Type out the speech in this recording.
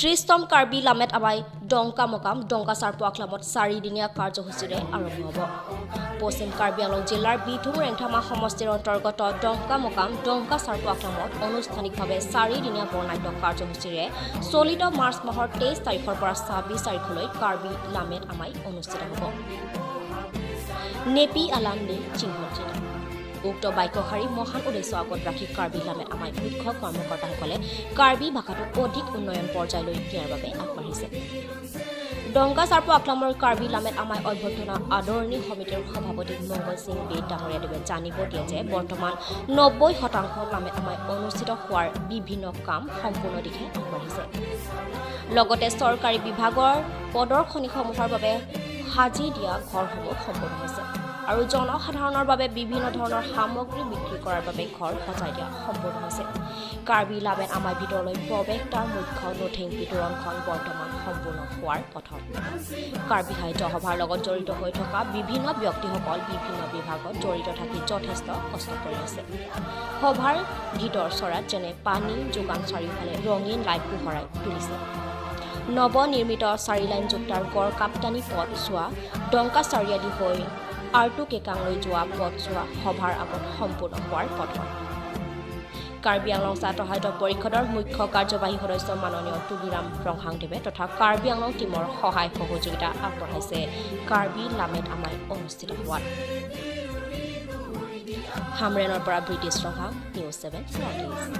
30তম কাৰ্বি লামেট আবাই ডংকা মকাম ডংকা চাৰপো আক্লামত 4 দিনীয়া কাৰ্যসূচীৰে আৰম্ভ হ'ব। পশ্চিম কাৰ্বি আংলং জিলাৰ বিথুম ৰেংথামা সমষ্টিৰ অন্তৰ্গত ডংকা মকাম ডংকা চাৰপো আক্লামত আনুষ্ঠানিকভাৱে 4 দিনীয়া বৰ্ণাঢ্য কাৰ্যসূচীৰে চলিত মাৰ্চ মাহৰ 23 তাৰিখৰ পৰা 26 তাৰিখলৈ কাৰ্বি লামেট আমাই অনুষ্ঠিত হ'ব। নেপি আলাম নে চিংহজিত উক্ত বাক্যশাৰী মহান উদ্দেশ্য আগত ৰাখি কাৰ্বি লামেট আমাই মুখ্য কৰ্মকৰ্তাসকলে কাৰ্বি ভাষাটোক অধিক উন্নয়ন পৰ্যায়লৈ নিয়াৰ বাবে আগবাঢ়িছে। ডংকা চাৰপো আক্লামৰ কাৰ্বি লামেট আমাই অভ্যৰ্থনা আদৰণি সমিতিৰ সভাপতি মংগল সিং বেদ ডাঙৰীয়াদেৱে জানিব দিয়ে যে বৰ্তমান 90% লামেট আমাই অনুষ্ঠিত হোৱাৰ বিভিন্ন কাম সম্পূৰ্ণ দিশে আগবাঢ়িছে। লগতে চৰকাৰী বিভাগৰ প্ৰদৰ্শনীসমূহৰ বাবে সাজি দিয়া ঘৰসমূহ সম্পূৰ্ণ হৈছে আৰু জনসাধাৰণৰ বাবে বিভিন্ন ধৰণৰ সামগ্ৰী বিক্ৰী কৰাৰ বাবে ঘৰ সজাই দিয়া সম্পূৰ্ণ হৈছে। কাৰ্বি লামেট আমাই ভিতৰলৈ প্ৰৱেশ তাৰ মুখ্য নথিং বিতৰণখন বৰ্তমান সম্পূৰ্ণ হোৱাৰ পথত। কাৰ্বি সাহিত্য সভাৰ লগত জড়িত হৈ থকা বিভিন্ন ব্যক্তিসকল বিভিন্ন বিভাগত জড়িত থাকি যথেষ্ট কষ্ট কৰি আছে। সভাৰ ভিতৰ চৰাত যেনে পানী যোগান চাৰিওফালে ৰঙীন লাইট পোহৰাই তুলিছে। নৱনিৰ্মিত 4 লাইন যুক্তাৰ গড় কাপ্তানী পথ চোৱা ডংকা চাৰিআলি হৈ আৰ্টু কেকাংলৈ যোৱা পথছোৱা সভাৰ আগত সম্পূৰ্ণ হোৱাৰ পথত। কাৰ্বি আংলং ছাত্ৰ সাহিত্য পৰিষদৰ মুখ্য কাৰ্যবাহী সদস্য মাননীয় তুলিৰাম ৰংহাংদেৱে তথা কাৰ্বি আংলং টীমৰ সহায় সহযোগিতা আগবঢ়াইছে কাৰ্বি লামেট আমাই অনুষ্ঠিত হোৱাত। হামৰেনৰ পৰা British Ronghang, news 7 north east.